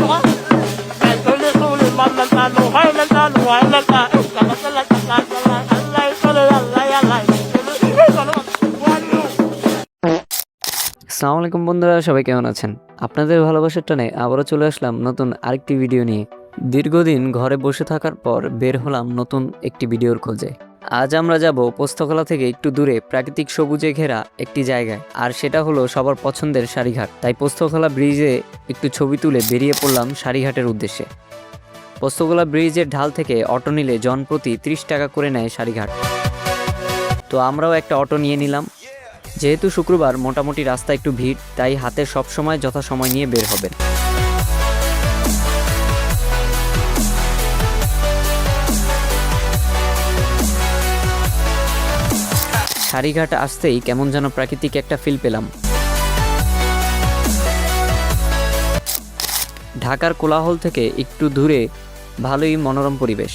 আসসালামু আলাইকুম বন্ধুরা, সবাই কেমন আছেন? আপনাদের ভালোবাসার টানে আবারও চলে আসলাম নতুন আরেকটি ভিডিও নিয়ে। দীর্ঘদিন ঘরে বসে থাকার পর বের হলাম নতুন একটি ভিডিওর খোঁজে। আজ আমরা যাব পোস্তকলা থেকে একটু দূরে প্রাকৃতিক সবুজে ঘেরা একটি জায়গায়, আর সেটা হলো সবার পছন্দের সারিঘাট। তাই পোস্তকলা ব্রিজে একটু ছবি তুলে বেরিয়ে পড়লাম সারিঘাটের উদ্দেশ্যে। পোস্তকলা ব্রিজের ঢাল থেকে অটো নিলে জনপ্রতি 30 টাকা করে নেয় সারিঘাট। তো আমরাও একটা অটো নিয়ে নিলাম। যেহেতু শুক্রবার মোটামুটি রাস্তা একটু ভিড়, তাই হাতে সবসময় যথাসময় নিয়ে বের হবেন। সারিঘাট আসতেই কেমন যেন প্রাকৃতিক একটা ফিল পেলাম। ঢাকার কোলাহল থেকে একটু দূরে ভালোই মনোরম পরিবেশ।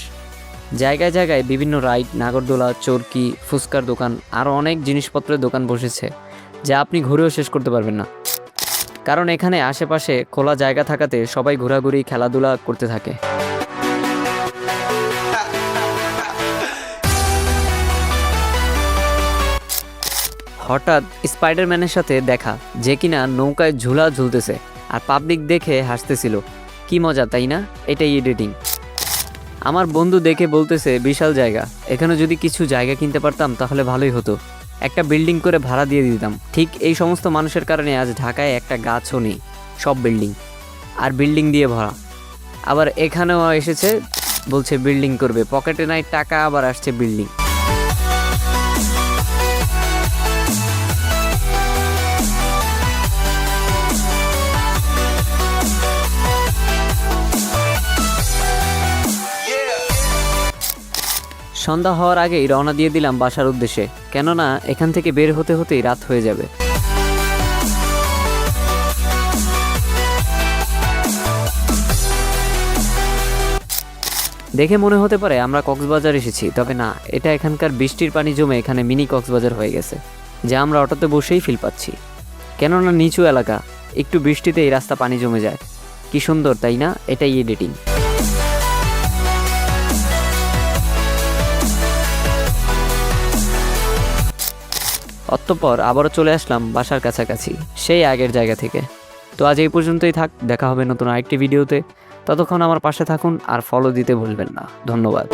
জায়গায় জায়গায় বিভিন্ন রাইড, নাগরদোলা, চরকি, ফুচকার দোকান, আরও অনেক জিনিসপত্রের দোকান বসেছে, যা আপনি ঘুরেও শেষ করতে পারবেন না। কারণ এখানে আশেপাশে খোলা জায়গা থাকাতে সবাই ঘোরাঘুরি, খেলাধুলা করতে থাকে। হঠাৎ স্পাইডারম্যানের সাথে দেখা, যে কিনা নৌকায় ঝুলা ঝুলতেছে আর পাবলিক দেখে হাসতেছিল। কি মজা, তাই না? এটাই এডিটিং। আমার বন্ধু দেখে বলতেছে বিশাল জায়গা, এখানে যদি কিছু জায়গা কিনতে পারতাম তাহলে ভালোই হতো, একটা বিল্ডিং করে ভাড়া দিয়ে দিতাম। ঠিক এই সমস্ত মানুষের কারণে আজ ঢাকায় একটা গাছও নেই, সব বিল্ডিং আর বিল্ডিং দিয়ে ভরা। আবার এখানেও এসেছে, বলছে বিল্ডিং করবে, পকেটে নাই টাকা, আবার আসছে বিল্ডিং। সন্ধ্যা হওয়ার আগেই রওনা দিয়ে দিলাম বাসার উদ্দেশ্যে, কেননা এখান থেকে বের হতে হতেই রাত হয়ে যাবে। দেখে মনে হতে পারে আমরা কক্সবাজার এসেছি, তবে না, এটা এখানকার বৃষ্টির পানি জমে এখানে মিনি কক্সবাজার হয়ে গেছে, যা আমরা অটোতে বসেই ফিল পাচ্ছি। কেননা নিচু এলাকা, একটু বৃষ্টিতে এই রাস্তা পানি জমে যায়। কি সুন্দর, তাই না? এটাই এডিটিং। অতঃপর আবারও চলে আসলাম বাসার কাছাকাছি, সেই আগের জায়গা থেকে। তো আজ এই পর্যন্তই থাক, দেখা হবে নতুন আরেকটি ভিডিওতে। ততক্ষণ আমার পাশে থাকুন আর ফলো দিতে ভুলবেন না। ধন্যবাদ।